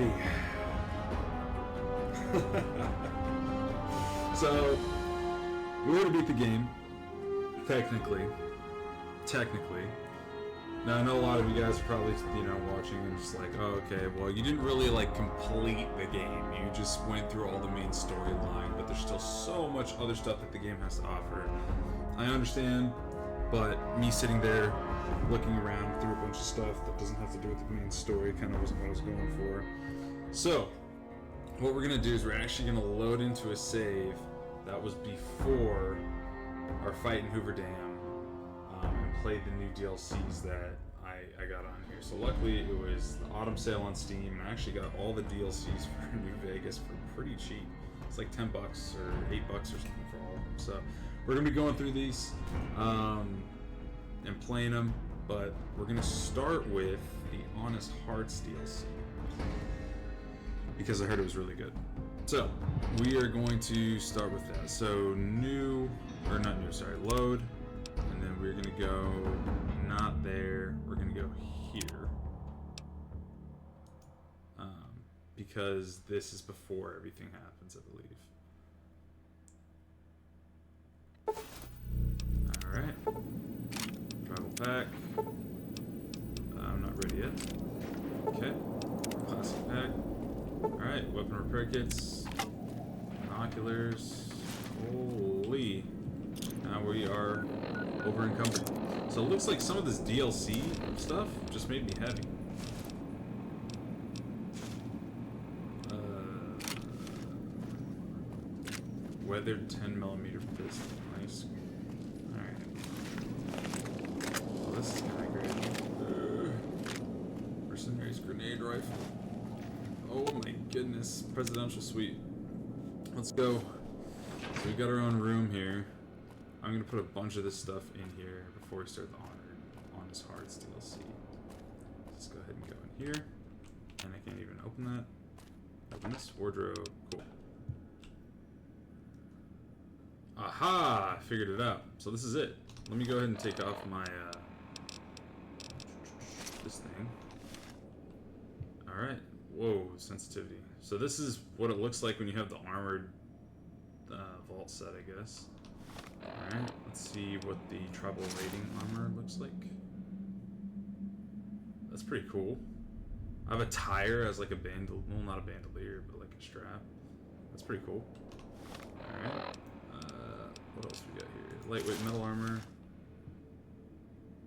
Alrighty. So, we already beat the game. Technically. Now, I know a lot of you guys are probably, watching and just like, oh, okay, well, you didn't really, complete the game. You just went through all the main storyline, but there's still so much other stuff that the game has to offer. I understand, but me sitting there looking around through a bunch of stuff that doesn't have to do with the main story kind of wasn't what I was going for. So, what we're going to do is we're actually going to load into a save that was before our fight in Hoover Dam. Played the new DLCs that I got on here. So luckily it was the autumn sale on Steam, and I actually got all the DLCs for New Vegas for pretty cheap. It's like $10 or $8 or something for all of them. So we're gonna be going through these and playing them, but we're gonna start with the Honest Hearts DLC because I heard it was really good. So we are going to start with that. So load. And then we're gonna go not there, we're gonna go here. Because this is before everything happens, I believe. Alright. Travel pack. I'm not ready yet. Okay. Classic pack. Alright, weapon repair kits. Binoculars. Holy. Now we are over encumbered. So it looks like some of this DLC stuff just made me heavy. Weathered 10mm pistol. Nice. Alright. Well, this is kind of great. Mercenaries grenade rifle. Oh my goodness. Presidential suite. Let's go. So we've got our own room here. I'm going to put a bunch of this stuff in here before we start the Honest Hearts DLC. Let's go ahead and go in here. And I can't even open that. Open this wardrobe. Cool. Aha! I figured it out. So this is it. Let me go ahead and take off my this thing. Alright. Whoa, sensitivity. So this is what it looks like when you have the armored vault set, I guess. Alright, let's see what the trouble rating armor looks like. That's pretty cool. I have a tire as like a bandolier, well, not a bandolier, but like a strap. That's pretty cool. Alright. What else we got here? Lightweight metal armor.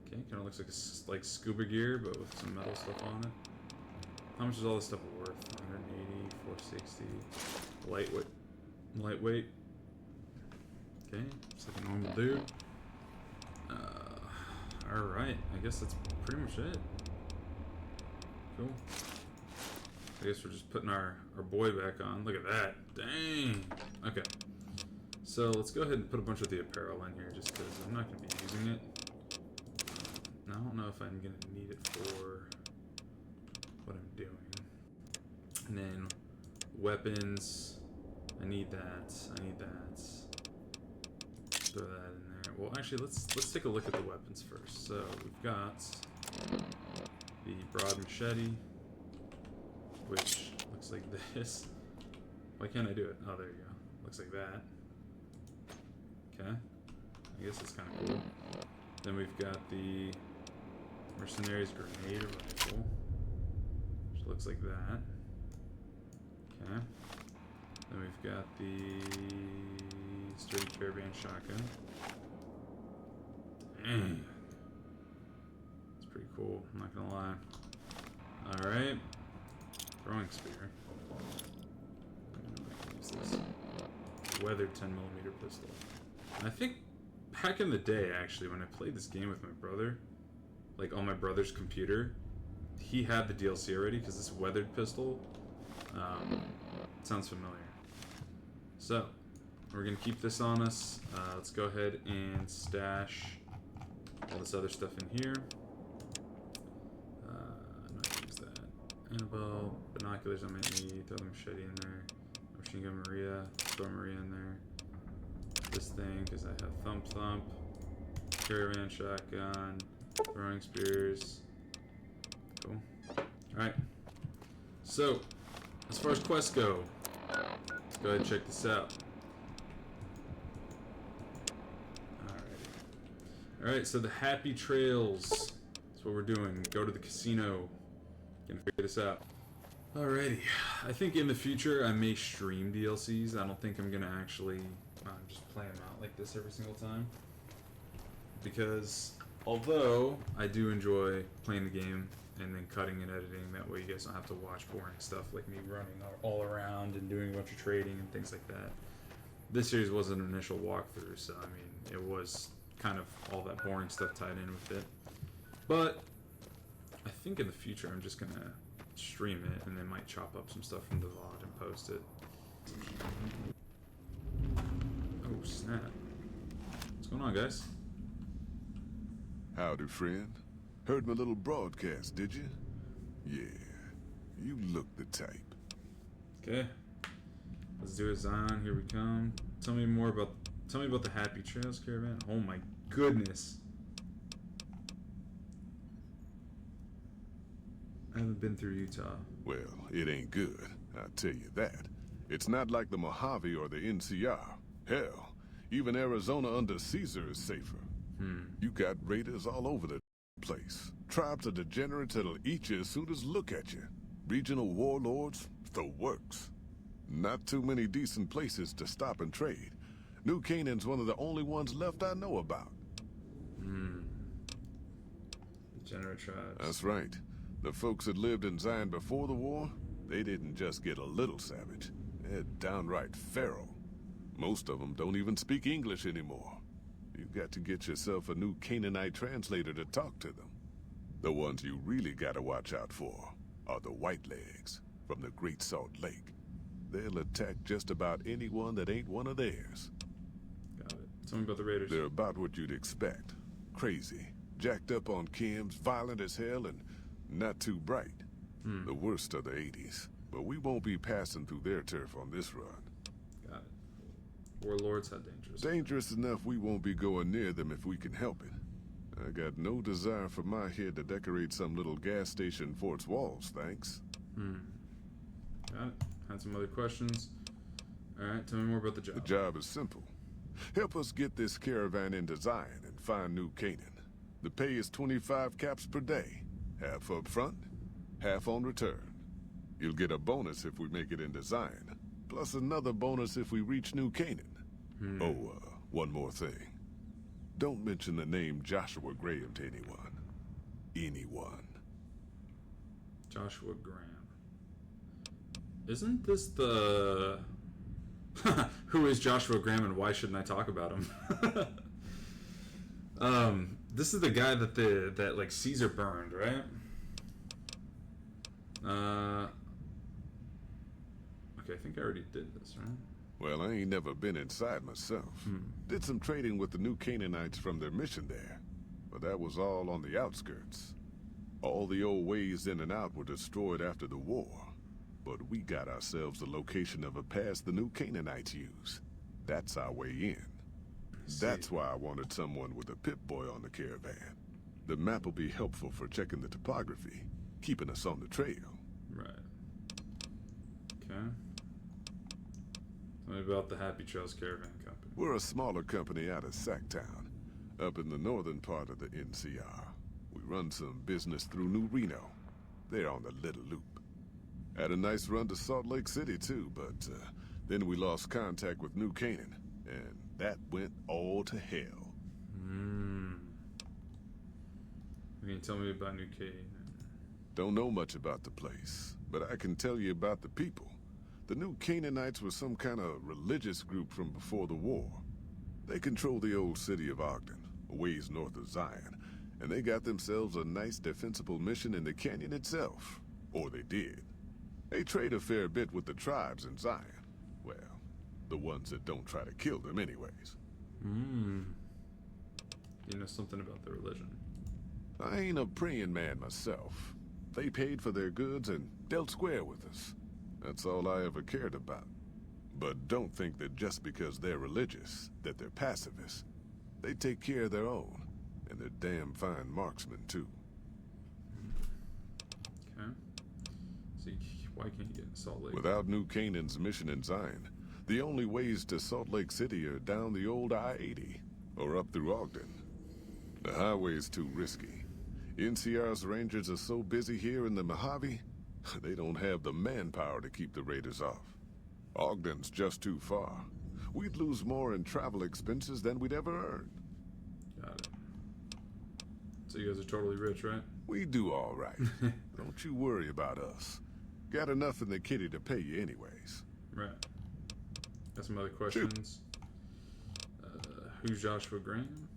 Okay, kind of looks like scuba gear, but with some metal stuff on it. How much is all this stuff worth? 180, 460. Lightweight. Okay, it's like a normal dude. Alright, I guess that's pretty much it. Cool. I guess we're just putting our boy back on. Look at that. Dang. Okay. So let's go ahead and put a bunch of the apparel in here just because I'm not going to be using it. I don't know if I'm going to need it for what I'm doing. And then weapons. I need that. Throw that in there. Well, actually, let's take a look at the weapons first. So we've got the broad machete, which looks like this. Why can't I do it? Oh, there you go. Looks like that. Okay. I guess it's kind of cool. Then we've got the Mercenaries grenade rifle, which looks like that. Okay. Then we've got the sturdy Caravan shotgun. Dang. It's pretty cool, I'm not gonna lie. Alright. Throwing spear. Use this. Weathered 10mm pistol. And I think back in the day, actually, when I played this game with my brother, like on my brother's computer, he had the DLC already, because this weathered pistol sounds familiar. So, we're going to keep this on us. Let's go ahead and stash all this other stuff in here. I'm not going to use that. Annabelle, binoculars I might need, throw the machete in there. Machine gun Maria, throw Maria in there. This thing, because I have thump, Caravan shotgun, throwing spears. Cool. Alright. So, As far as quests go, let's go ahead and check this out. Alright, so the Happy Trails. That's what we're doing. Go to the casino. Gonna figure this out. Alrighty. I think in the future I may stream DLCs. I don't think I'm gonna actually just play them out like this every single time. Because although I do enjoy playing the game and then cutting and editing, that way you guys don't have to watch boring stuff like me running all around and doing a bunch of trading and things like that. This series was an initial walkthrough, so I mean, it was kind of all that boring stuff tied in with it. But I think in the future I'm just gonna stream it and then might chop up some stuff from the VOD and post it. Oh snap. What's going on, guys? Howdy, friend. Heard my little broadcast, did you? Yeah, you look the type. Okay. Let's do it, Zion. Here we come. Tell me about the Happy Trails Caravan. Oh my goodness. I haven't been through Utah. Well, it ain't good, I'll tell you that. It's not like the Mojave or the NCR. Hell, even Arizona under Caesar is safer. You got raiders all over the place. Tribes of degenerates that'll eat you as soon as look at you. Regional warlords, the works. Not too many decent places to stop and trade. New Canaan's one of the only ones left I know about. Degenerate tribes. That's right. The folks that lived in Zion before the war, they didn't just get a little savage. They're downright feral. Most of them don't even speak English anymore. You've got to get yourself a new Canaanite translator to talk to them. The ones you really gotta watch out for are the Whitelegs from the Great Salt Lake. They'll attack just about anyone that ain't one of theirs. Got it. Tell me about the raiders. They're about what you'd expect. Crazy, jacked up on chems, violent as hell, and not too bright. The worst of the 80s. But we won't be passing through their turf on this run. Got it. Warlords, how dangerous? Dangerous enough we won't be going near them if we can help it. I got no desire for my head to decorate some little gas station fort's walls, thanks. Got it. Had some other questions. Alright, tell me more about the job. The job is simple. Help us get this caravan into Zion and find New Canaan. The pay is 25 caps per day. Half up front, half on return. You'll get a bonus if we make it into Zion, plus another bonus if we reach New Canaan. One more thing. Don't mention the name Joshua Graham to anyone. Anyone. Joshua Graham. Isn't this the... Who is Joshua Graham and why shouldn't I talk about him? This is the guy that like Caesar burned, right? Okay, I think I already did this, right? Well, I ain't never been inside myself. Did some trading with the New Canaanites from their mission there. But that was all on the outskirts. All the old ways in and out were destroyed after the war. But we got ourselves the location of a pass the New Canaanites use. That's our way in. That's why I wanted someone with a Pip-Boy on the caravan. The map will be helpful for checking the topography, keeping us on the trail. Right. Okay. Tell me about the Happy Trails Caravan Company. We're a smaller company out of Sacktown, up in the northern part of the NCR. We run some business through New Reno. They're on the Little Loop. Had a nice run to Salt Lake City too, but then we lost contact with New Canaan, and that went all to hell. Can you tell me about New Canaan? Don't know much about the place, but I can tell you about the people. The New Canaanites were some kind of religious group from before the war. They control the old city of Ogden, a ways north of Zion, and they got themselves a nice defensible mission in the canyon itself. Or they did. They trade a fair bit with the tribes in Zion. Well, the ones that don't try to kill them anyways. You know something about their religion? I ain't a praying man myself. They paid for their goods and dealt square with us. That's all I ever cared about. But don't think that just because they're religious, that they're pacifists. They take care of their own, and they're damn fine marksmen too. Okay. So Why can't you get in Salt Lake? Without New Canaan's mission in Zion, the only ways to Salt Lake City are down the old I-80 or up through Ogden. The highway's too risky. NCR's rangers are so busy here in the Mojave, they don't have the manpower to keep the raiders off. Ogden's just too far. We'd lose more in travel expenses than we'd ever earn. Got it. So you guys are totally rich, right? We do all right. Don't you worry about us. Got enough in the kitty to pay you anyways. Right. Got some other questions. Who's Joshua Graham?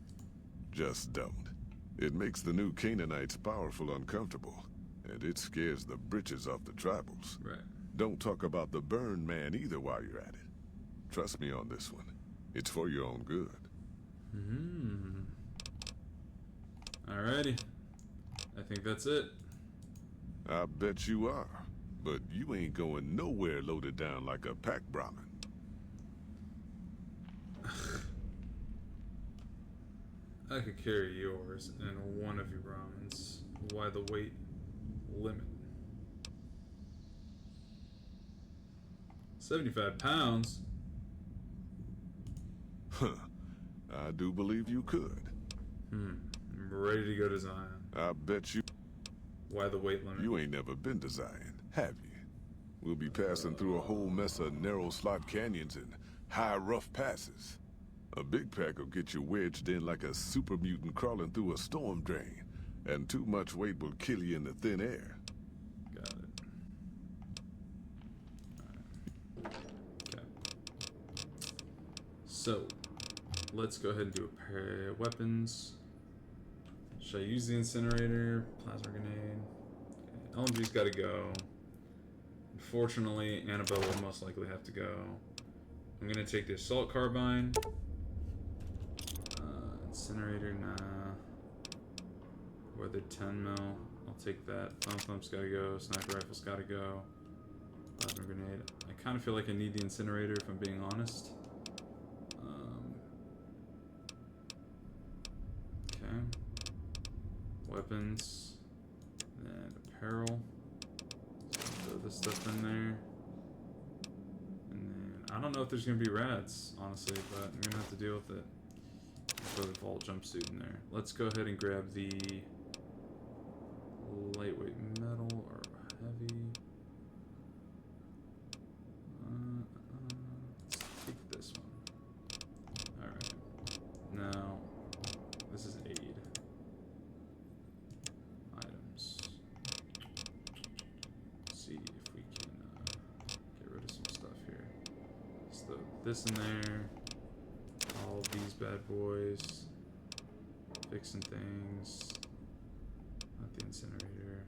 Just don't. It makes the new Canaanites powerful uncomfortable, and it scares the britches off the tribals. Right. Don't talk about the burn man either while you're at it. Trust me on this one. It's for your own good. Alrighty. I think that's it. I bet you are. But you ain't going nowhere loaded down like a pack Brahmin. I could carry yours and one of your Brahmins. Why the weight limit? 75 pounds? Huh. I do believe you could. I'm ready to go to Zion. I bet you... Why the weight limit? You ain't never been to Zion, have you? We'll be passing through a whole mess of narrow slot canyons and high rough passes. A big pack will get you wedged in like a super mutant crawling through a storm drain, and too much weight will kill you in the thin air. Got it. Alright. Okay. So, let's go ahead and do a pair of weapons. Should I use the incinerator? Plasma grenade? Okay. LMG's gotta go. Unfortunately, Annabelle will most likely have to go. I'm gonna take the assault carbine. Incinerator, nah. Or the 10 mil. I'll take that. Thump's gotta go. Sniper rifle's gotta go. Plasma grenade. I kind of feel like I need the incinerator if I'm being honest. Okay. Weapons. And apparel. Throw this stuff in there. And then I don't know if there's gonna be rats, honestly, but I'm gonna have to deal with it. Throw the vault jumpsuit in there. Let's go ahead and grab the lightweight metal or heavy. Let's take this one. Alright. Now, this is aid. Items. Let's see if we can get rid of some stuff here. Let's throw this in there. All these bad boys. Fixing things. Not the incinerator.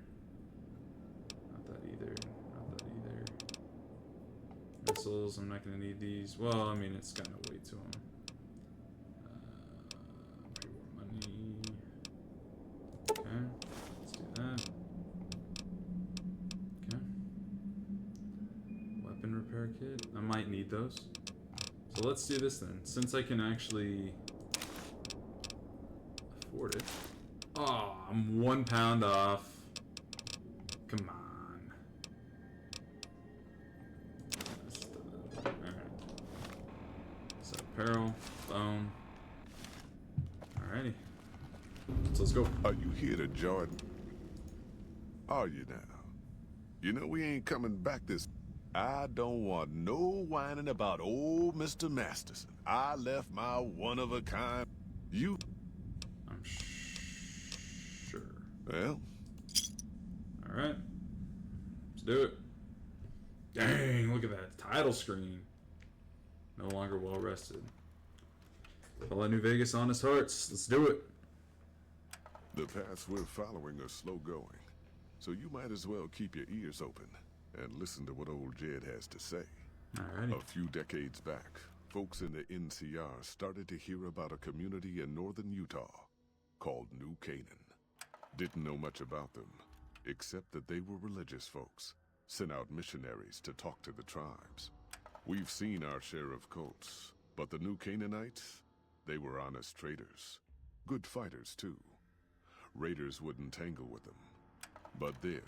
Not that either. Not that either. Missiles, I'm not going to need these. Well, I mean, it's kind of weight to them. Pre-war money. Okay, let's do that. Okay. Weapon repair kit. I might need those. So let's do this then. Since I can actually afford it. Oh, I'm 1 pound off. Come on. Alright. So apparel, bone. Alrighty. So let's go. Are you here to Jordan? Are you now? You know we ain't coming back this... I don't want no whining about old Mr. Masterson. I left my one-of-a-kind... You... I'm sure. Well... Alright. Let's do it. Dang, look at that title screen. No longer well rested. Fallout New Vegas, honest hearts. Let's do it. The paths we're following are slow going, so you might as well keep your ears open and listen to what old Jed has to say. Alrighty. A few decades back, folks in the NCR started to hear about a community in northern Utah called New Canaan. Didn't know much about them, except that they were religious folks, sent out missionaries to talk to the tribes. We've seen our share of cults, but the New Canaanites, they were honest traders. Good fighters, too. Raiders wouldn't tangle with them. But then,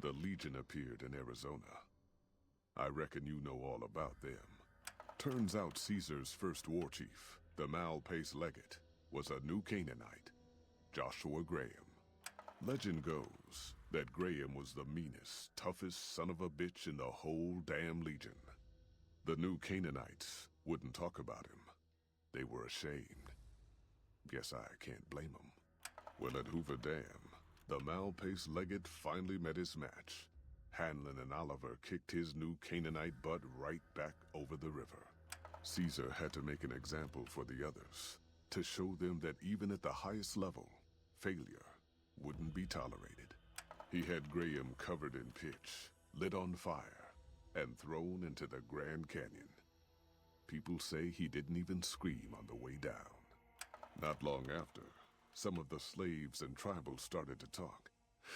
the Legion appeared in Arizona. I reckon you know all about them. Turns out Caesar's first war chief, the Malpace Legate, was a new Canaanite, Joshua Graham. Legend goes that Graham was the meanest, toughest son of a bitch in the whole damn Legion. The new Canaanites wouldn't talk about him. They were ashamed. Guess I can't blame them. Well, at Hoover Dam, the Malpace Legate finally met his match. Hanlon and Oliver kicked his new Canaanite butt right back over the river. Caesar had to make an example for the others, to show them that even at the highest level, failure wouldn't be tolerated. He had Graham covered in pitch, lit on fire, and thrown into the Grand Canyon. People say he didn't even scream on the way down. Not long after, some of the slaves and tribals started to talk.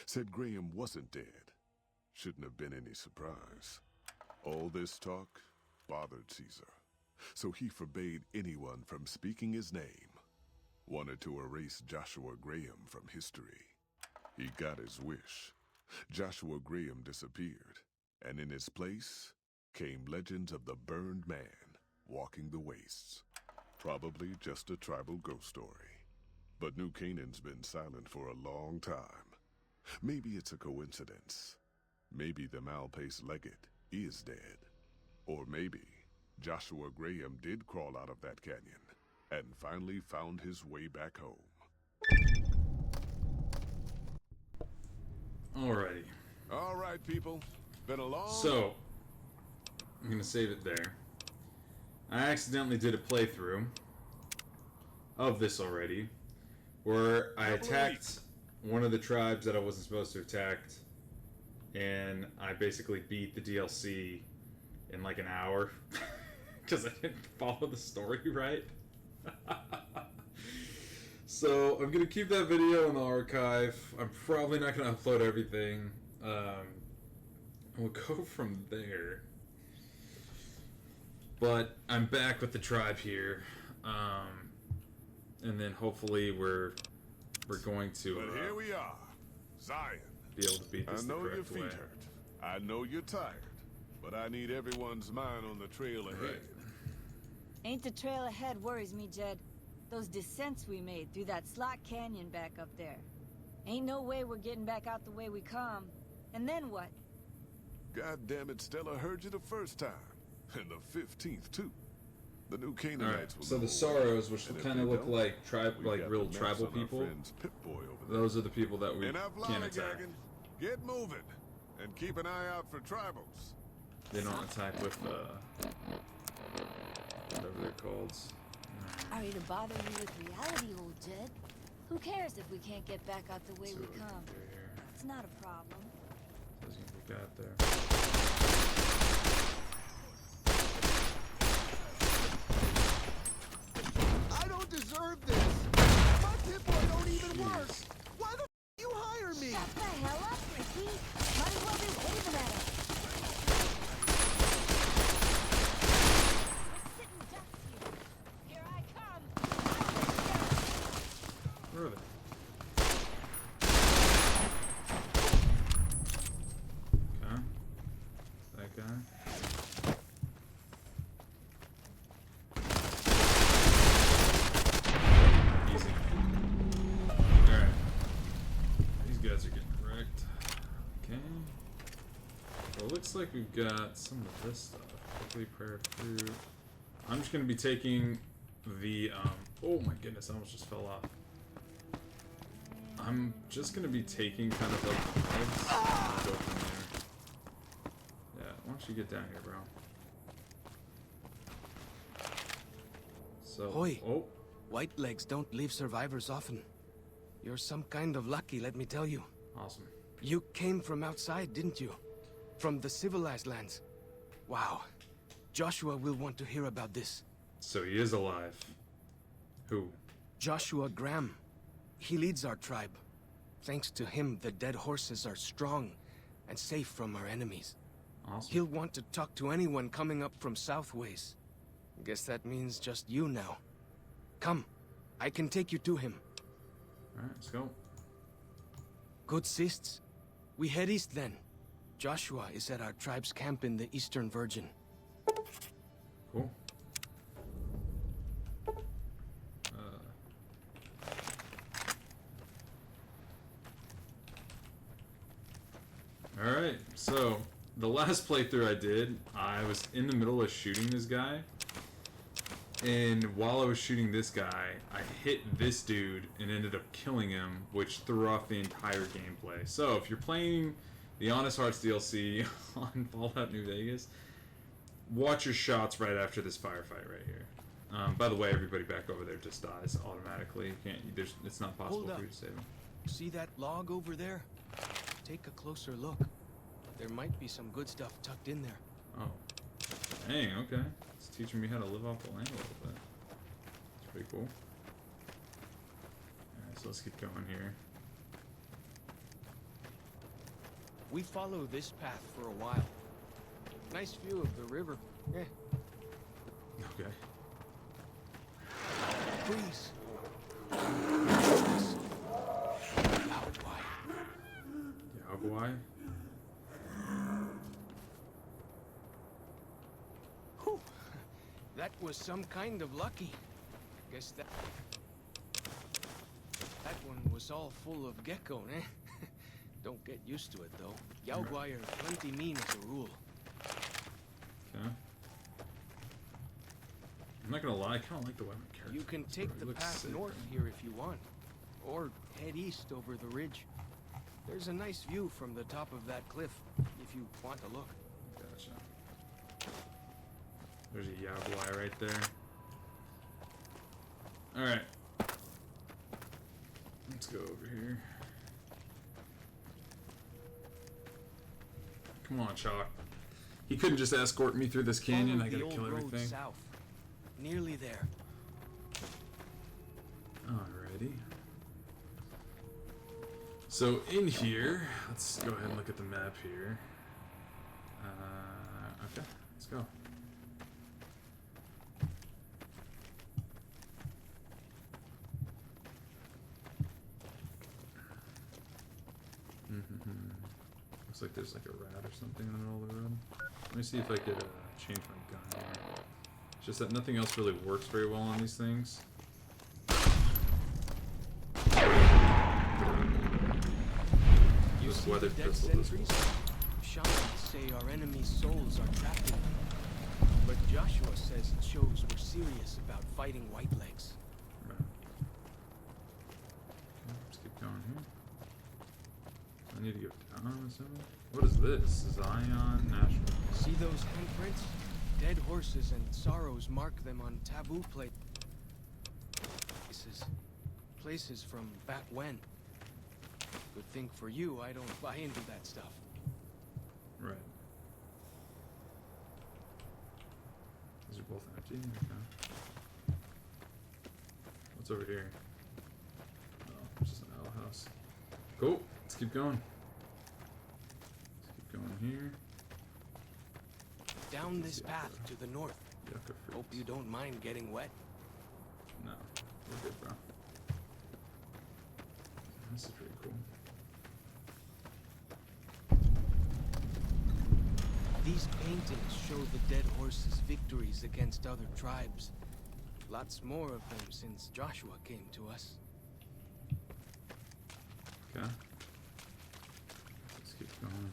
Said Graham wasn't dead. Shouldn't have been any surprise. All this talk bothered Caesar, so he forbade anyone from speaking his name. Wanted to erase Joshua Graham from history. He got his wish. Joshua Graham disappeared, and in his place came legends of the burned man walking the wastes. Probably just a tribal ghost story. But New Canaan's been silent for a long time. Maybe it's a coincidence. Maybe the Malpace Legate is dead. Or maybe Joshua Graham did crawl out of that canyon and finally found his way back home. Alrighty. All right, people. Been a long... So, I'm going to save it there. I accidentally did a playthrough of this already, where I attacked one of the tribes that I wasn't supposed to attack, and I basically beat the DLC in like an hour, because I didn't follow the story right. So, I'm going to keep that video in the archive. I'm probably not going to upload everything. We'll go from there. But I'm back with the tribe here, and then hopefully we're going to. But here we are, Zion. Be able to beat this I the know your correct feet way. hurt. I know you're tired, but I need everyone's mind on the trail ahead. Right. Ain't the trail ahead worries me, Jed. Those descents we made through that slot canyon back up there. Ain't no way we're getting back out the way we come. And then what? God damn it, Stella heard you the first time. And the 15th, too. The new Canaanites will So know. the Sorrows, which And if kind of they look don't, like we like got real the maps tribal on our people. friend's Pip-Boy over there. Those are the people that we Enough can't attack. lollygagging. Get moving. And keep an eye out for tribals. They don't attack with whatever they're called. Sorry to bother you with reality, old Jed. Who cares if we can't get back out the way we come? It's not a problem. We got there. I don't deserve this. My Pip-Boy don't even work. Why the f you hire me? Shut the hell up, Ricky. Might as well be waving at us. We're sitting ducks here. Here I come. Where are they? Okay. That guy. Easy. Alright. These guys are getting wrecked. Okay. Well, it looks like we've got some of this stuff. Quickly, prayer, fruit. I'm just going to be taking the, oh my goodness, I almost just fell off. I'm just going to be taking kind of like the legs and go from there. Yeah, why don't you get down here, bro? So, Hoi. oh, White legs don't leave survivors often. You're some kind of lucky, let me tell you. awesome. You came from outside, didn't you? From the civilized lands. Wow. Joshua will want to hear about this. So he is alive. Who? Joshua Graham. He leads our tribe. Thanks to him, the dead horses are strong and safe from our enemies. Awesome. He'll want to talk to anyone coming up from Southways. Guess that means just you now. Come, I can take you to him. Alright, let's go. Good sists. We head east then. Joshua is at our tribe's camp in the Eastern Virgin. Cool. Alright, so the last playthrough I did, I was in the middle of shooting this guy. And while I was shooting this guy, I hit this dude and ended up killing him, which threw off the entire gameplay. So if you're playing the Honest Hearts DLC on Fallout New Vegas, watch your shots right after this firefight right here. By the way, everybody back over there just dies automatically. You can't. It's not possible Hold up. for you to save them. See that log over there? Take a closer look. There might be some good stuff tucked in there. Oh, dang. Okay, it's teaching me how to live off the land a little bit. It's pretty cool. Alright, so let's keep going here. We follow this path for a while. Nice view of the river. Eh, Okay. breeze. Yaguai. Whew. That was some kind of lucky. Guess that one was all full of gecko, eh? Don't get used to it though. Yaguai are plenty mean as a rule. Okay. I'm not gonna lie, I kind of like the way my character You can looks, take bro. He the looks path sick, north man. here if you want, or head east over the ridge. There's a nice view from the top of that cliff if you want to look. Gotcha. There's a Yaguai right there. Alright. Let's go over here. Come on, Chalk. He couldn't just escort me through this canyon. Follow I the gotta old kill road everything. south. Nearly there. Alrighty. So in here, let's go ahead and look at the map here. Okay, let's go. Looks like there's like a rat or something in the middle of the road. Let me see if I could change my gun here. It's just that nothing else really works very well on these things. You This see weathered the dead pistol does sentries? Shamans say our enemy's souls are trapped in them. But Joshua says it shows we're serious about fighting Whitelegs. Right. Okay, let's keep going here. I need to go down, I'm assuming. What is this? Zion National. See those handprints? Dead horses and sorrows mark them on taboo places. Places from back when. Good thing for you, I don't buy into that stuff. Right. These are both empty. Okay. What's over here? Oh, it's just an owl house. Cool. Let's keep going. Let's keep going here. Down this path to the north. Yucca fruit. Hope you don't mind getting wet. No, we're good, bro. This is pretty cool. These paintings show the dead horses' victories against other tribes. Lots more of them since Joshua came to us. Okay. Let's keep going.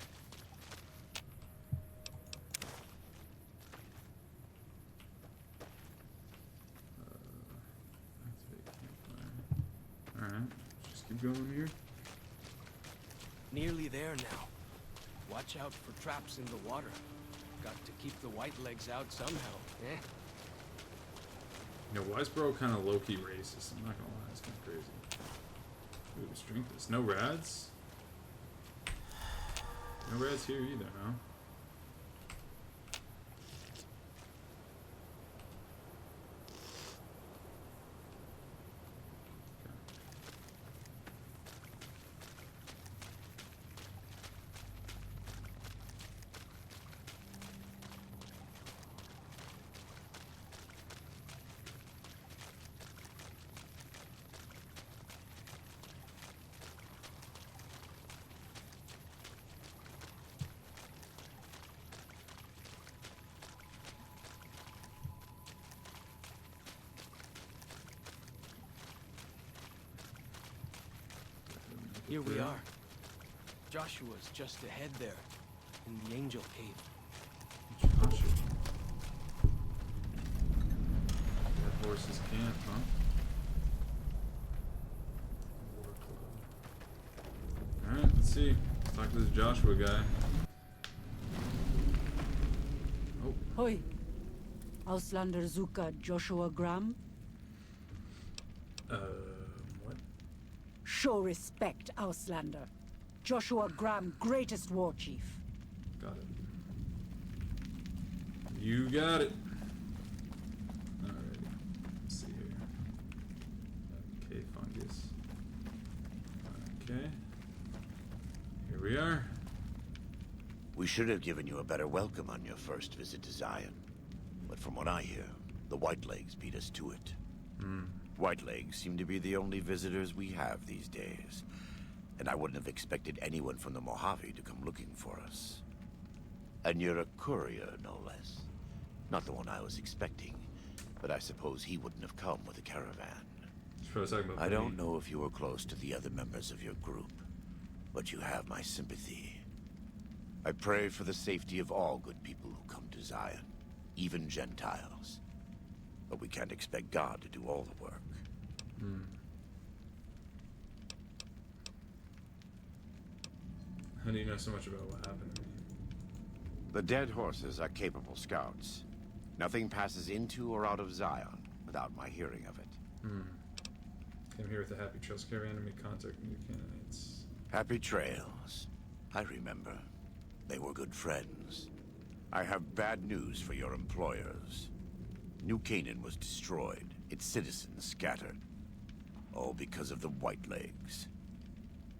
Alright, just keep going here. Nearly there now. Watch out for traps in the water. Got to keep the Whitelegs out somehow, eh? You know, Wiseboro kind of low-key racist. I'm not gonna lie, it's kind of crazy. Ooh, let's drink this. No rads? No rads here either, no? Here we are. Joshua's just ahead there, in the Angel Cave. Joshua. Dead horses camp, huh? Alright, let's see. Let's talk to this Joshua guy. Oh. Hoi. Auslander Zuka Joshua Graham. What? Show respect, Auslander. Joshua Graham, greatest war chief. Got it. You got it. Alrighty. Let's see here. Okay, fungus. Okay. Here we are. We should have given you a better welcome on your first visit to Zion. But from what I hear, the Whitelegs beat us to it. Whitelegs seem to be the only visitors we have these days. And I wouldn't have expected anyone from the Mojave to come looking for us. And you're a courier, no less. Not the one I was expecting, but I suppose he wouldn't have come with a caravan. I don't know if you were close to the other members of your group, but you have my sympathy. I pray for the safety of all good people who come to Zion, even Gentiles. But we can't expect God to do all the work. How do you know so much about what happened to me? The dead horses are capable scouts. Nothing passes into or out of Zion without my hearing of it. Came here with a Happy Trails caravan to make contact with new candidates. Happy Trails. I remember. They were good friends. I have bad news for your employers. New Canaan was destroyed, its citizens scattered. All because of the Whitelegs.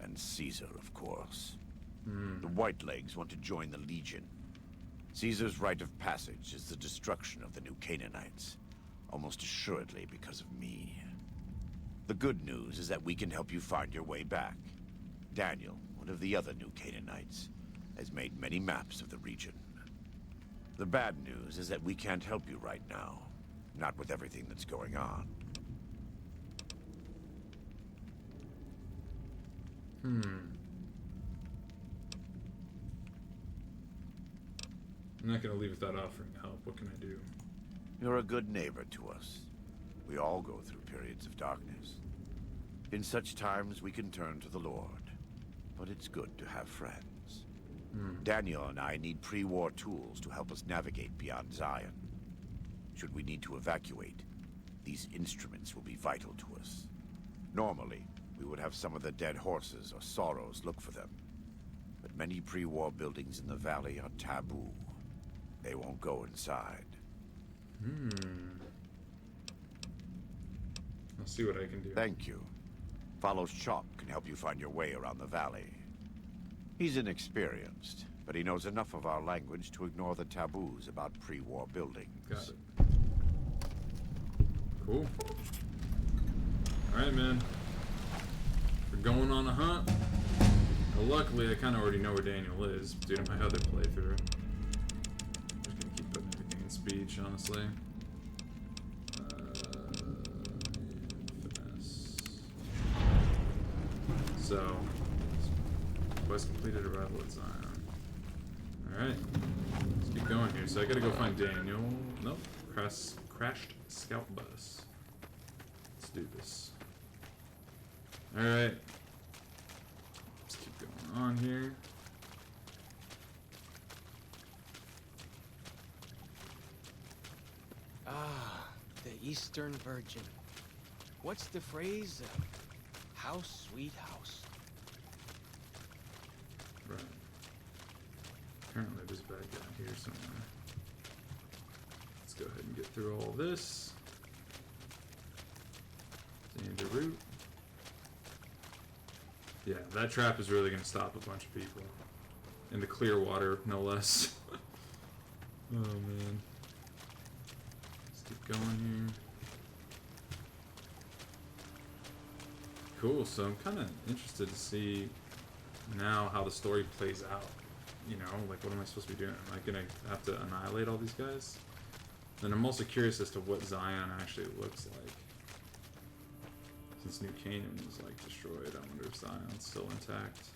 And Caesar, of course. The Whitelegs want to join the Legion. Caesar's rite of passage is the destruction of the New Canaanites. Almost assuredly because of me. The good news is that we can help you find your way back. Daniel, one of the other New Canaanites, has made many maps of the region. The bad news is that we can't help you right now. Not with everything that's going on. I'm not gonna leave without offering help. What can I do? You're a good neighbor to us. We all go through periods of darkness. In such times, we can turn to the Lord. But it's good to have friends. Daniel and I need pre-war tools to help us navigate beyond Zion. Should we need to evacuate, these instruments will be vital to us. Normally, we would have some of the dead horses or sorrows look for them. But many pre-war buildings in the valley are taboo. They won't go inside. I'll see what I can do. Thank you. Follow Chop can help you find your way around the valley. He's inexperienced, but he knows enough of our language to ignore the taboos about pre-war buildings. Got it. Cool. Alright, man. We're going on a hunt. Well, luckily, I kind of already know where Daniel is due to my other playthrough. I'm just gonna keep putting everything in speech, honestly. Finesse. So, quest completed, arrival at Zion. Alright. Let's keep going here. So I gotta go find Daniel. Nope. Crashed scout bus. Let's do this. Alright. Let's keep going on here. Ah, the Eastern Virgin. What's the phrase? House, sweet house. Right. Apparently there's a bad guy here somewhere. Let's go ahead and get through all this. Danger route. Yeah, that trap is really going to stop a bunch of people. In the clear water, no less. Oh, man. Let's keep going here. Cool, so I'm kind of interested to see now how the story plays out. You know, like, what am I supposed to be doing? Am I going to have to annihilate all these guys? And I'm also curious as to what Zion actually looks like. Since New Canaan is like destroyed, I wonder if Zion's still intact.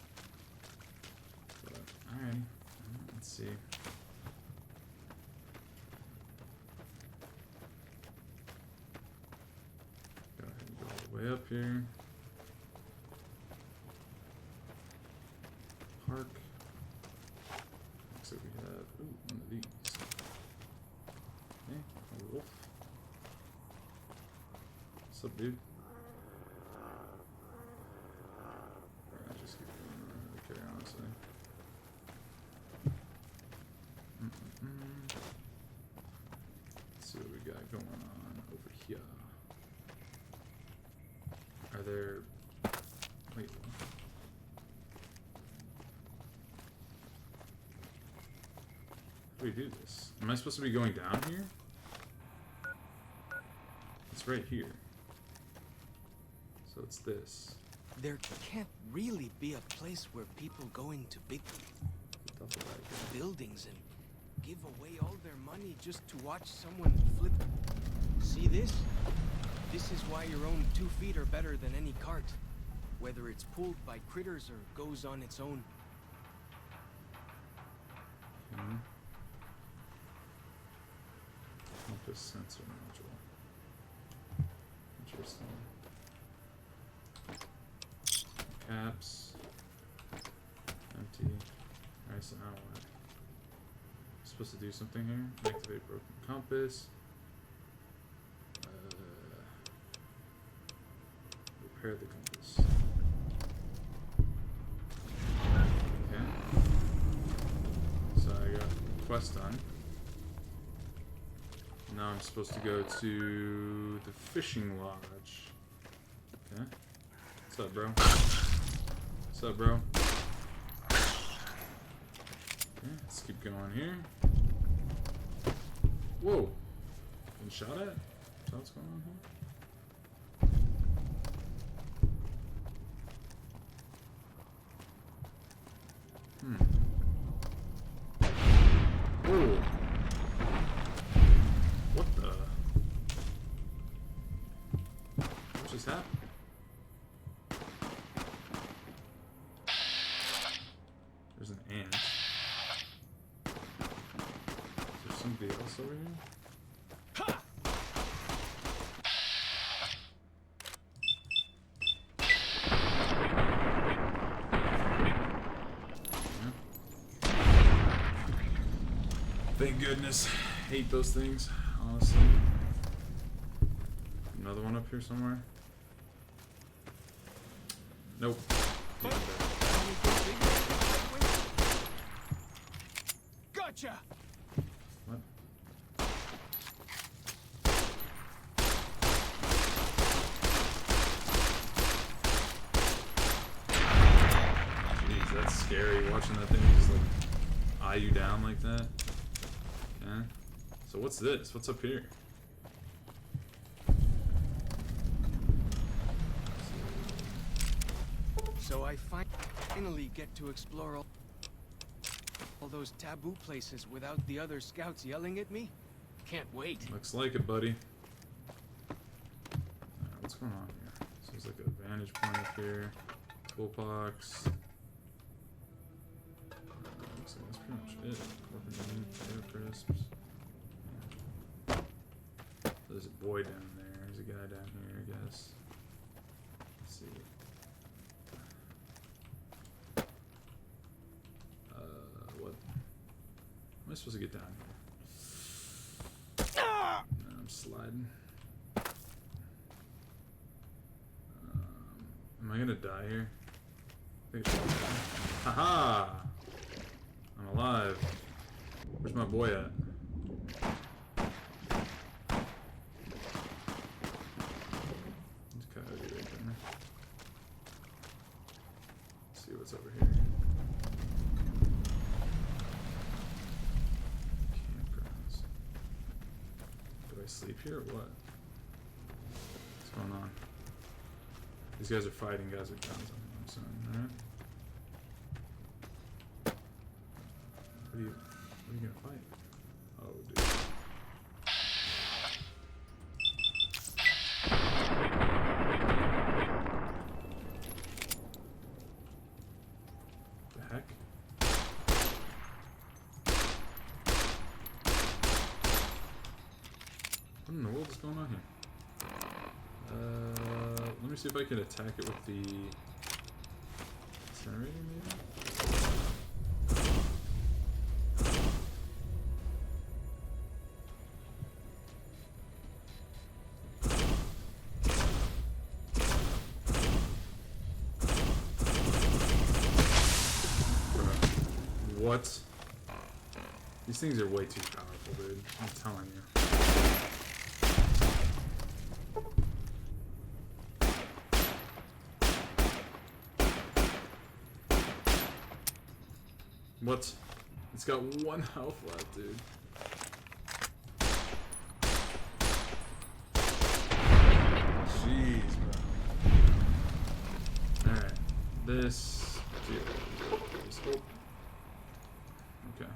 But alright, let's see. Go ahead and go all the way up here. Park. Looks like we have one of these. Hey, a wolf. What's up, dude? Just keep going okay, honestly. Let's see what we got going on over here. Are there... Wait, what? How do we do this? Am I supposed to be going down here? It's right here. So it's this. There can't really be a place where people go into big buildings and give away all their money just to watch someone flip. See this? This is why your own 2 feet are better than any cart. Whether it's pulled by critters or goes on its own. Compass sensor module. Interesting. Caps. Empty. Alright, so now what? Supposed to do something here? Activate broken compass. Repair the compass. Okay. So I got quest done. Now I'm supposed to go to the fishing lodge. Okay. What's up, bro? What's up, bro? Okay, let's keep going here. Whoa! Been shot at? Is that what's going on here? Whoa! What the? What just happened? There's an ant. Is there somebody else over here? Thank goodness. Hate those things, honestly. Another one up here somewhere? Nope. Gotcha! What? Jeez, that's scary watching that thing just like eye you down like that. Okay. So what's this? What's up here? So I finally get to explore all those taboo places without the other scouts yelling at me? Can't wait. Looks like it, buddy. Alright, what's going on here? So there's like a vantage point up here. Toolbox. Looks like that's pretty much it. Corporate meat, potato crisps. There's a boy down there. There's a guy down here, I guess. Let's see. What? Am I supposed to get down here? No, I'm sliding. Am I gonna die here? Haha! I'm alive. Where's my boy at? He's coyote right there. Let's see what's over here. Campgrounds. Do I sleep here or what? What's going on? These guys are fighting guys with guns on them, I'm assuming, alright? What are you gonna fight? Oh, dude. the world is going on here? Let me see if I can attack it with the incinerator, maybe? What? These things are way too powerful, dude. I'm telling you. What? It's got 1 health left, dude. Jeez, bro. Alright. This... Oh. Okay.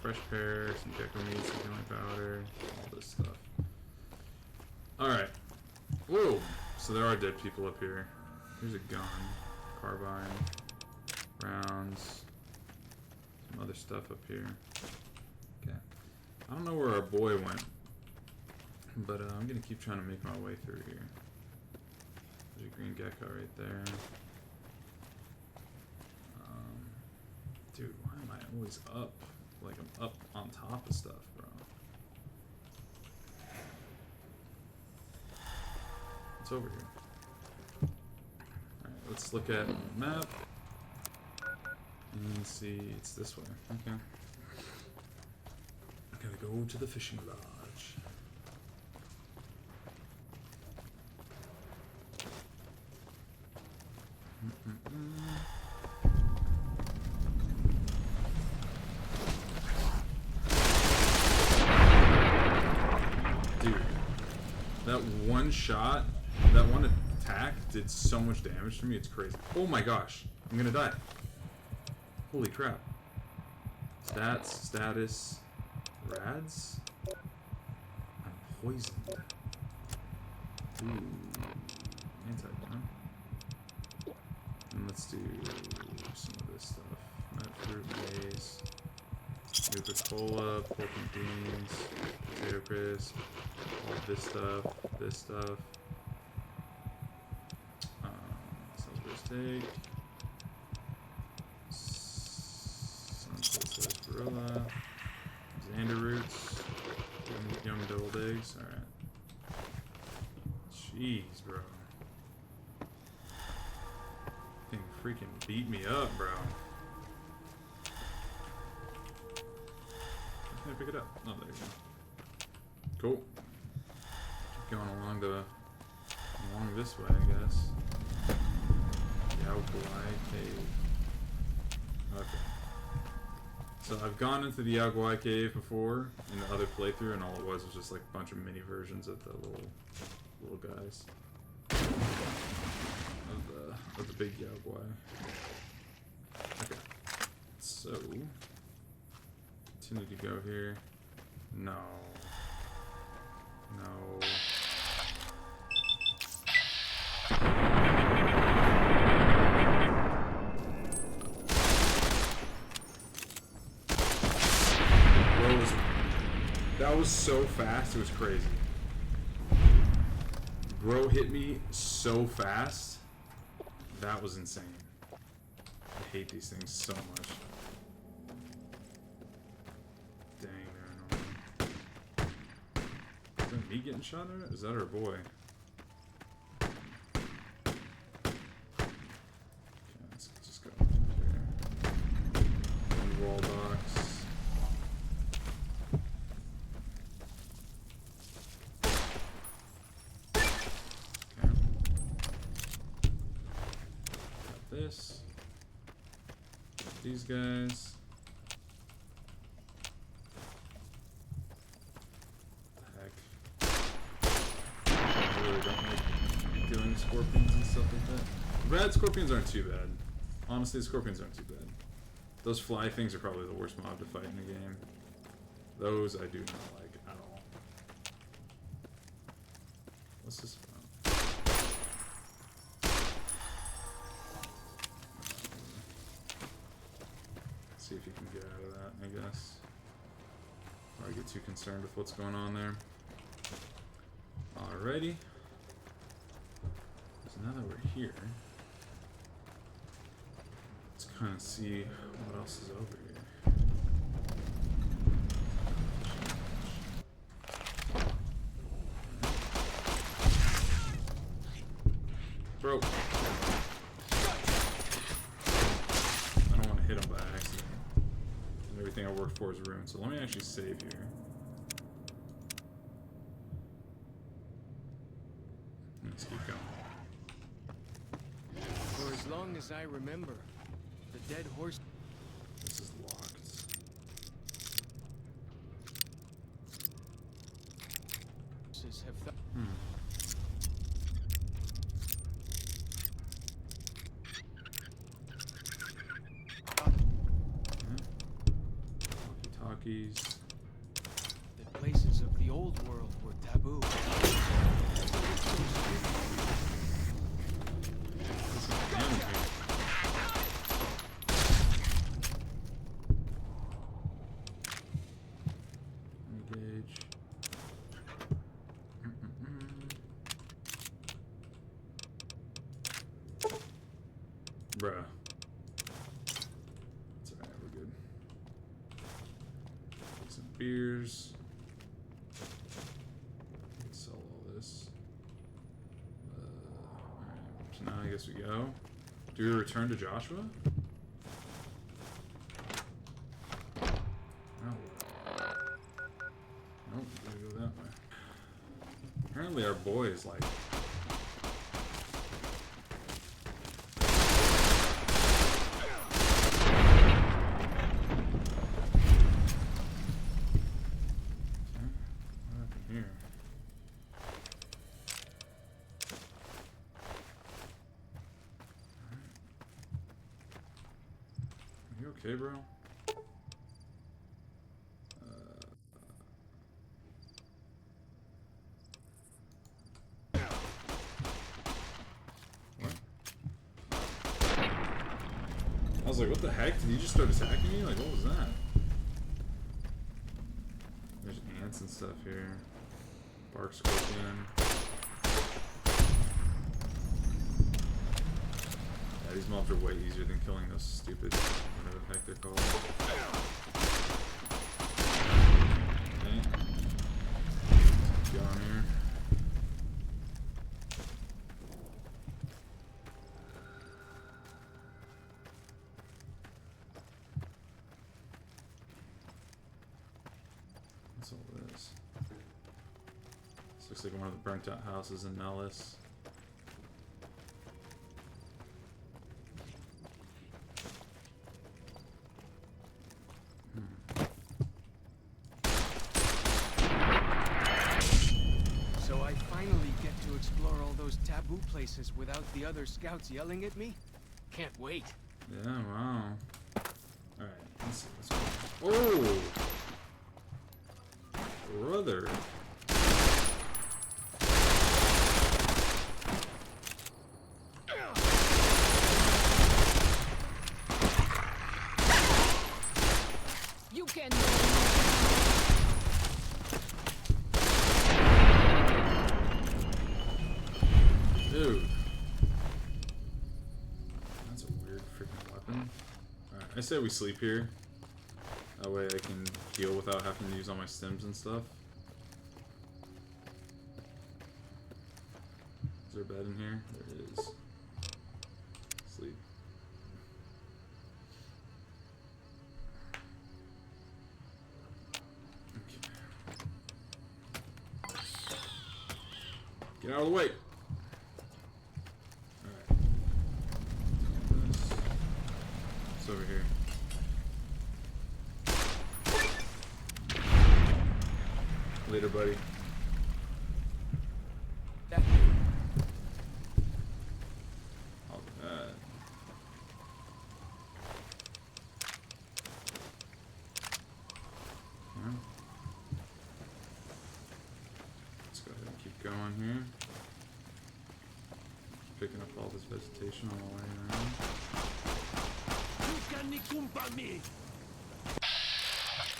Fresh pear, some gecko meat, some healing powder, all this stuff. Alright. Whoa! So there are dead people up here. Here's a gun. Carbine. Rounds. Some other stuff up here. Okay. I don't know where our boy went. But I'm gonna keep trying to make my way through here. There's a green gecko right there. Dude, why am I always up? Like I'm up on top of stuff, bro. What's over here? Alright, let's look at the map. And see, it's this way. Okay. I gotta go to the fishing lodge. Dude, that one shot, that one attack did so much damage to me, it's crazy. Oh my gosh, I'm gonna die. Holy crap. Stats, status, rads? I'm poisoned. Ooh, anti-venom. And let's do some of this stuff. Nut fruit, maize, Nuka-Cola, pork and beans, potato crisp, all this stuff, Salisbury steak, sunset sarsaparilla, xander roots, young deviled eggs, alright. Jeez, bro. Thing freaking beat me up, bro. Can I pick it up? Oh, there you go. Cool. Keep going along this way, I guess. Yaguai Cave. Okay. So I've gone into the Yaguai Cave before in the other playthrough, and all it was just like a bunch of mini versions of the little guys. Of the big Yaguai. Okay. So continue to go here. No. No. That was so fast, it was crazy. Bro hit me so fast. That was insane. I hate these things so much. Dang, they're annoying. Is that me getting shot at? Is that our boy? Okay, let's just go over here. One wall box. This. These guys. What the heck? I really don't like killing scorpions and stuff like that. Rad scorpions aren't too bad. Honestly, scorpions aren't too bad. Those fly things are probably the worst mob to fight in the game. Those I do not like at all. What's this about? See if you can get out of that, I guess. Or I get too concerned with what's going on there. Alrighty. So now that we're here, let's kind of see what else is over here. Bro. I don't want to hit him by accident. And everything I worked for is ruined, so let me actually save here. Let's keep going. For as long as I remember, the dead horse... This is locked. have th Talkies. The places of the old world were taboo. Engage. Bruh. It's alright, we're good. Get some beers. Let's sell all this. Alright, so now I guess we go. Do we return to Joshua? No. Nope, we gotta go that way. Apparently our boy is like... Okay, bro. What? I was like, what the heck? Did you just start attacking me? Like, what was that? There's ants and stuff here. Bark scorpion. Yeah, these mobs are way easier than killing those stupid, whatever the heck they're called. Okay. Keep going here. What's all this? This looks like one of the burnt out houses in Nellis. Taboo places without the other scouts yelling at me? Can't wait. Yeah, wow. Alright, let's see what's going on. Oh! Brother. You can. Dude. That's a weird freaking weapon. Alright, I say we sleep here. That way I can heal without having to use all my stims and stuff. Is there a bed in here? There is. Sleep. Okay. Get out of the way! Over here. Later, buddy. All that. Okay. Let's go ahead and keep going here. Picking up all this vegetation on the way around.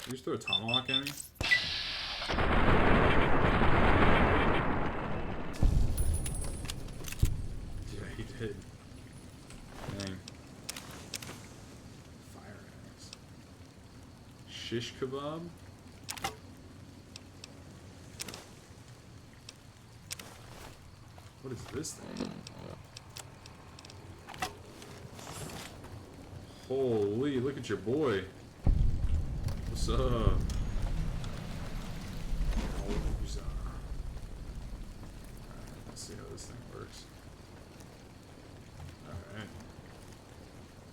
You just throw a tomahawk at me? Shish kebab. What is this thing? Holy, look at your boy. What's up? Alright, let's see how this thing works. Alright.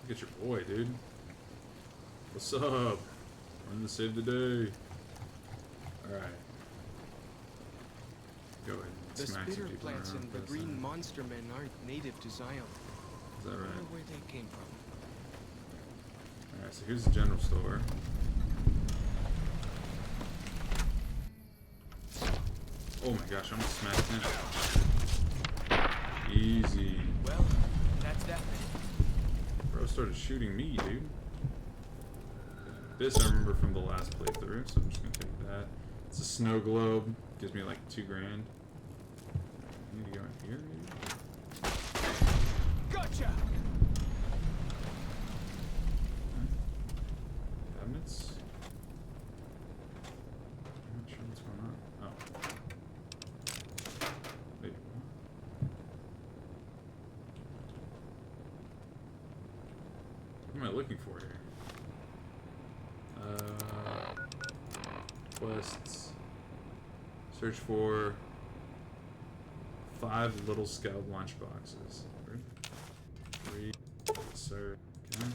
Look at your boy, dude. What's up? We're in the save the day. Alright. Go ahead and The smack some spitter people plants around and the with green this. monster men aren't native to Zion. Is that I right? wonder where they came from. Alright, so here's the general store. Oh my gosh, I'm smacked in. Easy. Well, that's that then. Bro started shooting me, dude. This I remember from the last playthrough, so I'm just gonna take that. It's a snow globe. Gives me like $2 grand. I need to go in here, maybe? Gotcha! Cabinets? I'm not sure what's going on. Oh. Wait, what am I looking for here? Quests. Search for 5 little scout lunch boxes. 3. Sir. Okay.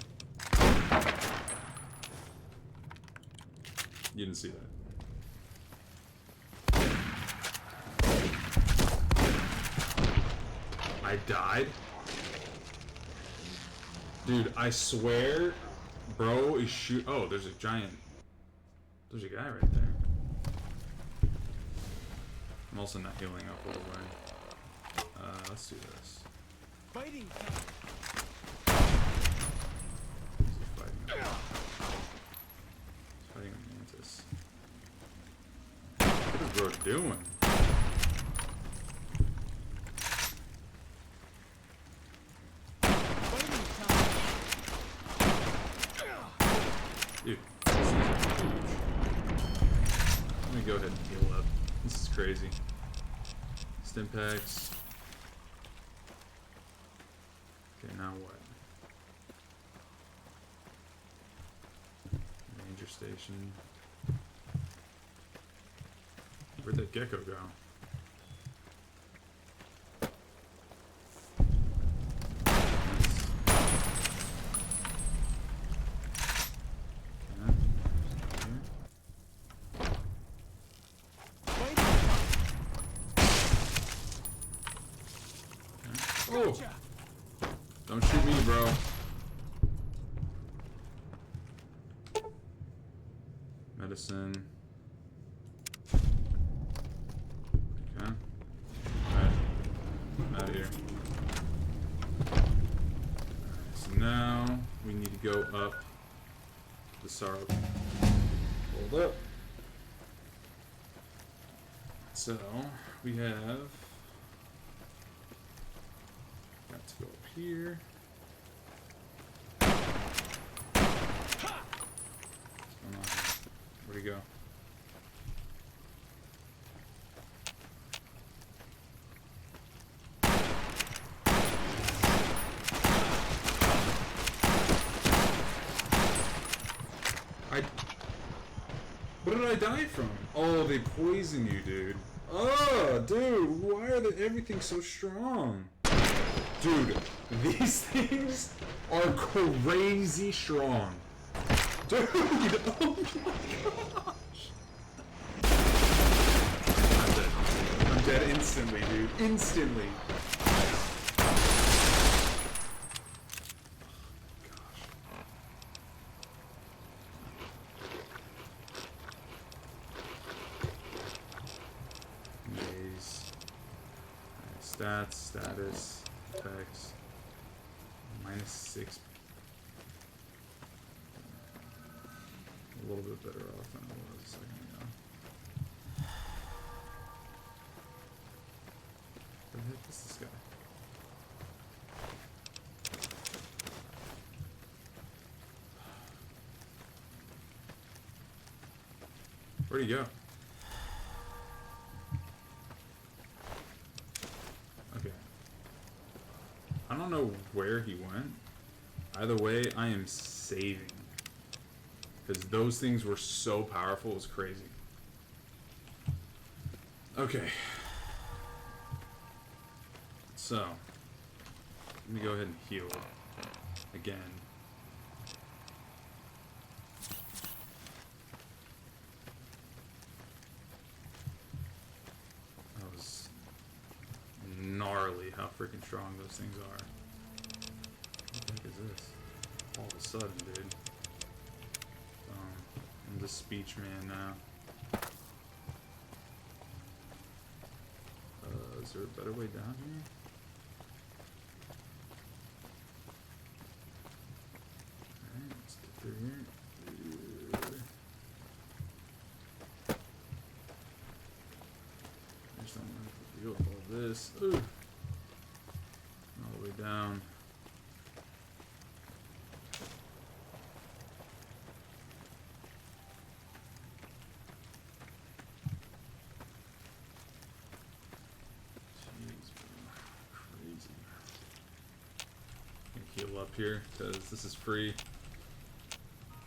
You didn't see that. I died? Dude, I swear, bro is shoot. Oh, there's a giant. There's a guy right there. I'm also not healing up all the way. Let's do this. Fighting time! Who's he fighting? He's fighting a mantis. What is bro doing? Fighting time! Dude, this is huge. Let me go ahead and heal up. This is crazy. Stimpaks. Okay, now what? Ranger station. Where'd that gecko go? Oh! Don't shoot me, bro. Medicine. Okay. Alright. I'm out of here. Alright, so now we need to go up the sorrow. Hold up. So we have got to go up here. What's going on here? Where'd he go? What did I die from? Oh, they poison you, dude. Oh, dude, why are they everything so strong? Dude, these things are crazy strong. Dude, oh my gosh. I'm dead. I'm dead instantly, dude. Instantly. Stats, status, effects, -6. A little bit better off than I was a second ago. Where the heck is this guy? Where'd he go? Okay. I don't know where he went. Either way, I am saving. Because those things were so powerful, it was crazy. Okay. So, let me go ahead and heal again. That was gnarly how freaking strong those things are. What the heck is this? All of a sudden, dude. I'm the speech man now. Is there a better way down here? Alright, let's get through here. I just don't want to have to deal with all this. Ooh. All the way down. Heal up here because this is free.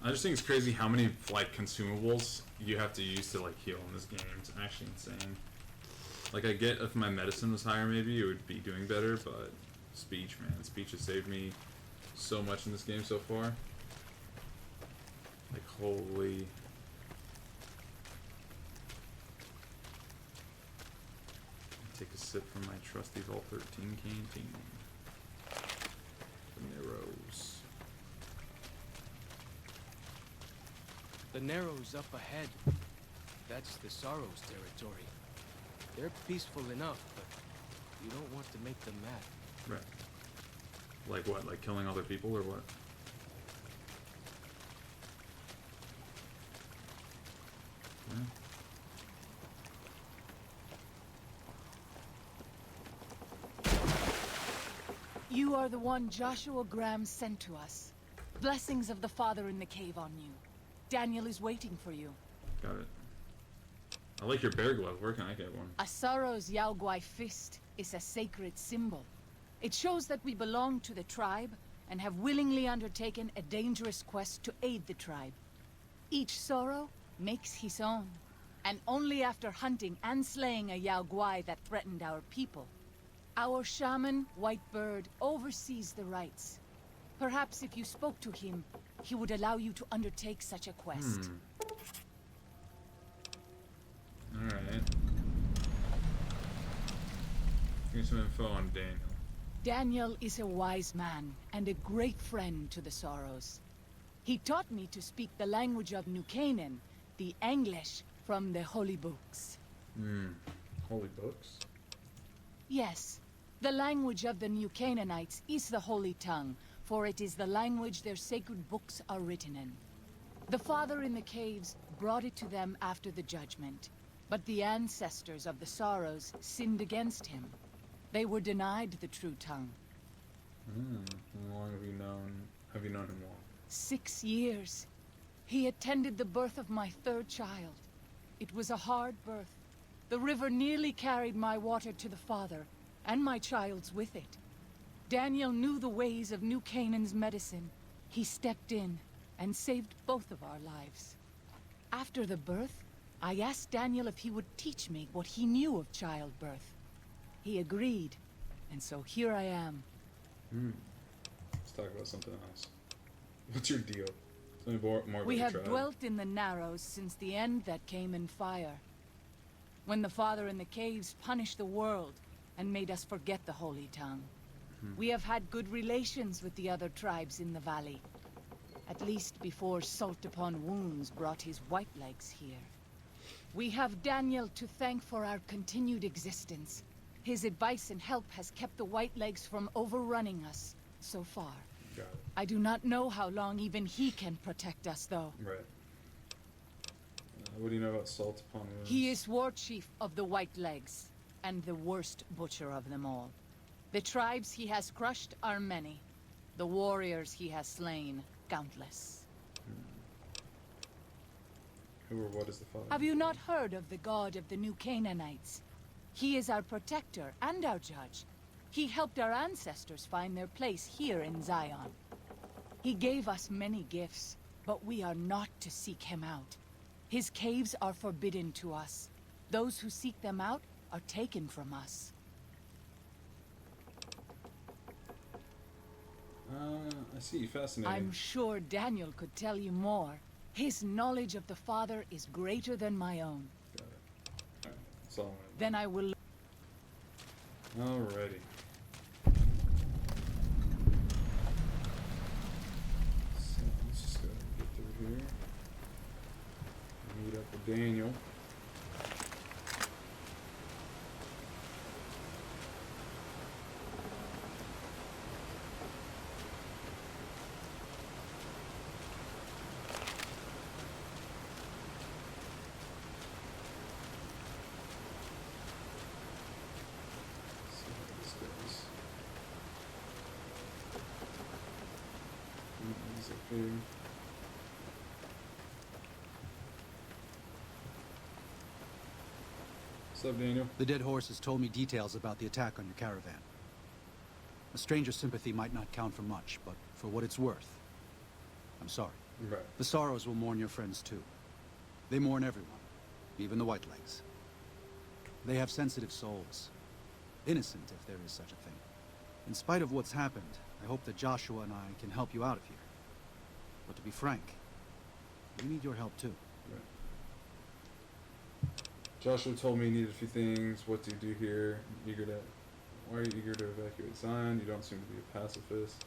I just think it's crazy how many like consumables you have to use to like heal in this game. It's actually insane. Like I get if my medicine was higher maybe it would be doing better, but speech, man, speech has saved me so much in this game so far. Like holy. Take a sip from my trusty Vault 13 canteen. Narrows. The Narrows up ahead. That's the Sorrows territory. They're peaceful enough, but you don't want to make them mad. Right. Like what? Like killing other people or what? Yeah. You are the one Joshua Graham sent to us. Blessings of the Father in the cave on you. Daniel is waiting for you. Got it. I like your bear glove. Where can I get one? A Sorrow's Yaogwai fist is a sacred symbol. It shows that we belong to the tribe and have willingly undertaken a dangerous quest to aid the tribe. Each Sorrow makes his own, and only after hunting and slaying a Yaogwai that threatened our people. Our shaman, Whitebird, oversees the rites. Perhaps if you spoke to him, he would allow you to undertake such a quest. Alright. Give me some info on Daniel. Daniel is a wise man and a great friend to the Sorrows. He taught me to speak the language of New Canaan, the English from the holy books. Holy books? Yes, the language of the New Canaanites is the holy tongue, for it is the language their sacred books are written in. The Father in the caves brought it to them after the judgment, but the ancestors of the Sorrows sinned against him. They were denied the true tongue. How long have you known him long? 6 years. He attended the birth of my third child. It was a hard birth. The river nearly carried my water to the Father, and my child's with it. Daniel knew the ways of New Canaan's medicine. He stepped in and saved both of our lives. After the birth, I asked Daniel if he would teach me what he knew of childbirth. He agreed, and so here I am. Let's talk about something else. What's your deal? Tell me more about We your have tribe. dwelt in the Narrows since the end that came in fire. When the Father in the caves punished the world and made us forget the holy tongue. We have had good relations with the other tribes in the valley. At least before Salt Upon Wounds brought his Whitelegs here. We have Daniel to thank for our continued existence. His advice and help has kept the Whitelegs from overrunning us so far. Got it. I do not know how long even he can protect us, though. Right. What do you know about Salt Upon Wounds? He is war chief of the Whitelegs, and the worst butcher of them all. The tribes he has crushed are many. The warriors he has slain, countless. Who or what is the father? Have you not heard of the god of the new Canaanites? He is our protector and our judge. He helped our ancestors find their place here in Zion. He gave us many gifts, but we are not to seek him out. His caves are forbidden to us. Those who seek them out are taken from us. I see. Fascinating. I'm sure Daniel could tell you more. His knowledge of the Father is greater than my own. Got it. Alright, that's all I wanted. Then I will... Alrighty. So let's just go ahead and get through here. Meet up with Daniel. See how this goes. He's up here. What's up, Daniel? The dead horses told me details about the attack on your caravan. A stranger's sympathy might not count for much, but for what it's worth, I'm sorry. Right. The Sorrows will mourn your friends too. They mourn everyone, even the Whitelegs. They have sensitive souls. Innocent, if there is such a thing. In spite of what's happened, I hope that Joshua and I can help you out of here. But to be frank, we need your help too. Right. Joshua told me he needed a few things. What do you do here? Why are you eager to evacuate Zion? You don't seem to be a pacifist.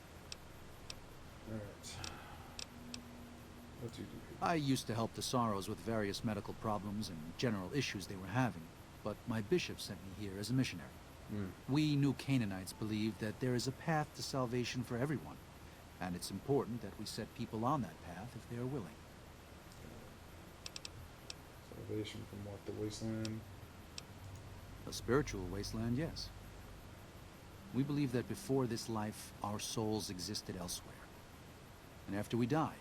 Alright. What do you do here? I used to help the Sorrows with various medical problems and general issues they were having, but my bishop sent me here as a missionary. We New Canaanites believe that there is a path to salvation for everyone, and it's important that we set people on that path if they are willing. Salvation from what? The wasteland? A spiritual wasteland, yes. We believe that before this life, our souls existed elsewhere. And after we die,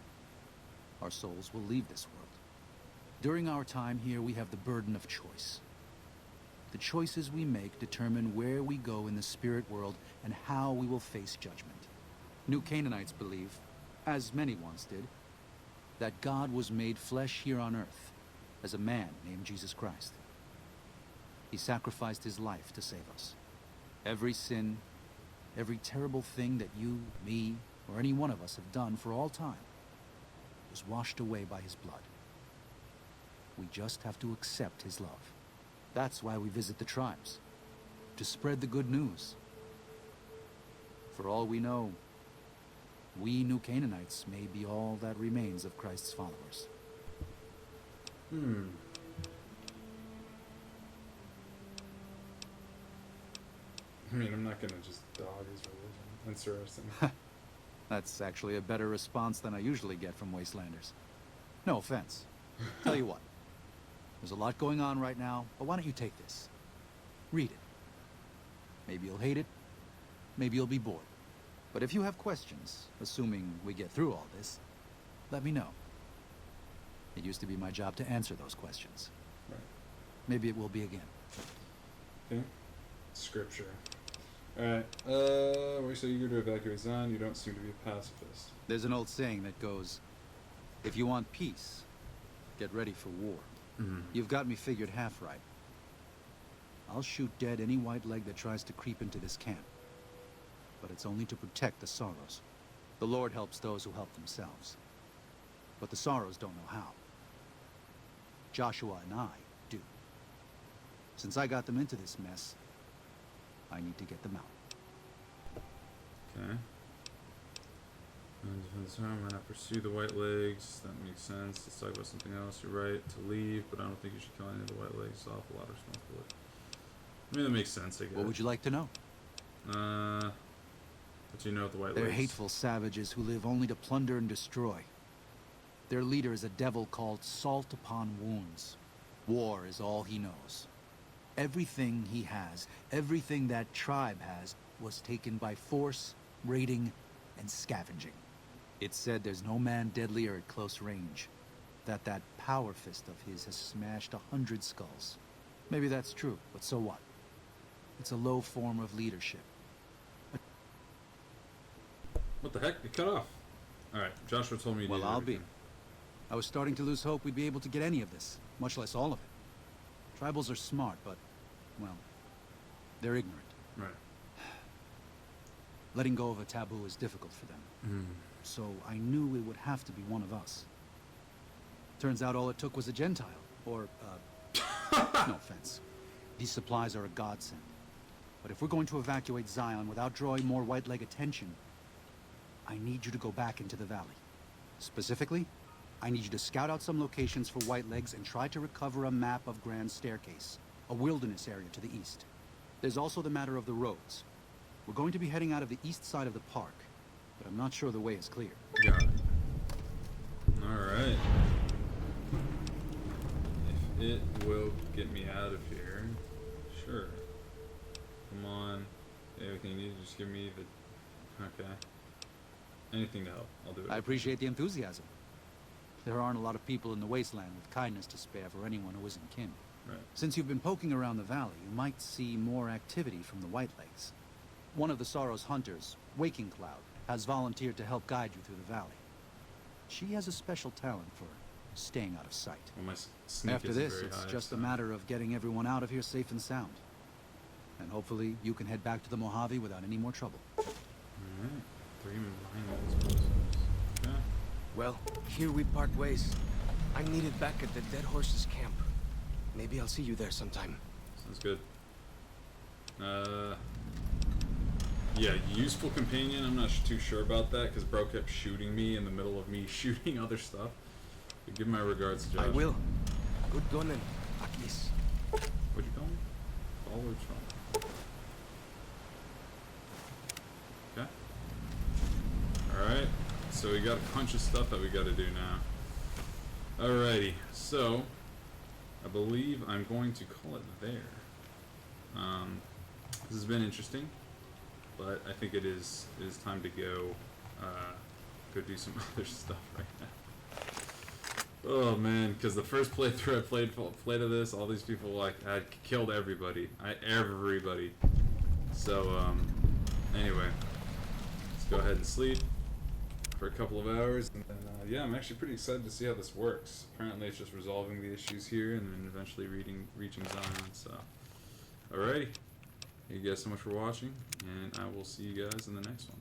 our souls will leave this world. During our time here, we have the burden of choice. The choices we make determine where we go in the spirit world and how we will face judgment. New Canaanites believe, as many once did, that God was made flesh here on earth as a man named Jesus Christ. He sacrificed his life to save us. Every sin, every terrible thing that you, me, or any one of us have done for all time was washed away by his blood. We just have to accept his love. That's why we visit the tribes, to spread the good news. For all we know, we New Canaanites may be all that remains of Christ's followers. I mean, I'm not gonna just dog his religion. Interesting. That's actually a better response than I usually get from Wastelanders. No offense. Tell you what, there's a lot going on right now, but why don't you take this? Read it. Maybe you'll hate it, maybe you'll be bored. But if you have questions, assuming we get through all this, let me know. It used to be my job to answer those questions. Right. Maybe it will be again. Okay. Scripture. Alright. We're so eager to evacuate Zion, you don't seem to be a pacifist. There's an old saying that goes, if you want peace, get ready for war. You've got me figured half right. I'll shoot dead any white leg that tries to creep into this camp. But it's only to protect the Sorrows. The Lord helps those who help themselves. But the Sorrows don't know how. Joshua and I do. Since I got them into this mess, I need to get them out. Okay. Why not pursue the white legs? That makes sense. Let's talk about something else. You're right to leave, but I don't think you should kill any of the white legs. Off a lot of responsibility. I mean, that makes sense, I guess. What would you like to know? What do you know with the white They're legs? hateful savages who live only to plunder and destroy. Their leader is a devil called Salt Upon Wounds. War is all he knows. Everything he has, everything that tribe has, was taken by force, raiding, and scavenging. It's said there's no man deadlier at close range. that that power fist of his has smashed 100 skulls. Maybe that's true, but so what? It's a low form of leadership. What the heck? It cut off. Alright, Joshua told me you Well, did I'll everything. be. I was starting to lose hope we'd be able to get any of this, much less all of it. Tribals are smart, but, well, they're ignorant. Right. Letting go of a taboo is difficult for them. So I knew it would have to be one of us. Turns out all it took was a Gentile, or, no offense. These supplies are a godsend. But if we're going to evacuate Zion without drawing more white leg attention, I need you to go back into the valley. Specifically, I need you to scout out some locations for white legs and try to recover a map of Grand Staircase, a wilderness area to the east. There's also the matter of the roads. We're going to be heading out of the east side of the park, but I'm not sure the way is clear. Got it. Alright. If it will get me out of here, sure. Come on. Everything you need, just give me the... Okay. Anything to help. I'll do it. I appreciate the enthusiasm. There aren't a lot of people in the wasteland with kindness to spare for anyone who isn't kin. Right. Since you've been poking around the valley, you might see more activity from the Whitelegs. One of the Sorrow's hunters, Waking Cloud, has volunteered to help guide you through the valley. She has a special talent for staying out of sight. Well, my sneak After isn't this, very it's high, just so- a matter of getting everyone out of here safe and sound. And hopefully you can head back to the Mojave without any more trouble. Alright. 3 mining explosives. Okay. Well, here we part ways. I'm needed back at the Dead Horses camp. Maybe I'll see you there sometime. Sounds good. Yeah, useful companion. I'm not too sure about that because bro kept shooting me in the middle of me shooting other stuff. But give my regards to Josh. I will. Good gunning, Akis. What'd you call me? Follower Trump. Okay. Alright. So we got a bunch of stuff that we gotta do now. Alrighty. So I believe I'm going to call it there. This has been interesting, but I think it is time to go do some other stuff right now. Oh man, because the first playthrough I played of this, all these people like I killed everybody. Everybody. So anyway, let's go ahead and sleep for a couple of hours, and then yeah, I'm actually pretty excited to see how this works. Apparently, it's just resolving the issues here, and then eventually reaching Zion. So, alrighty, thank you guys so much for watching, and I will see you guys in the next one.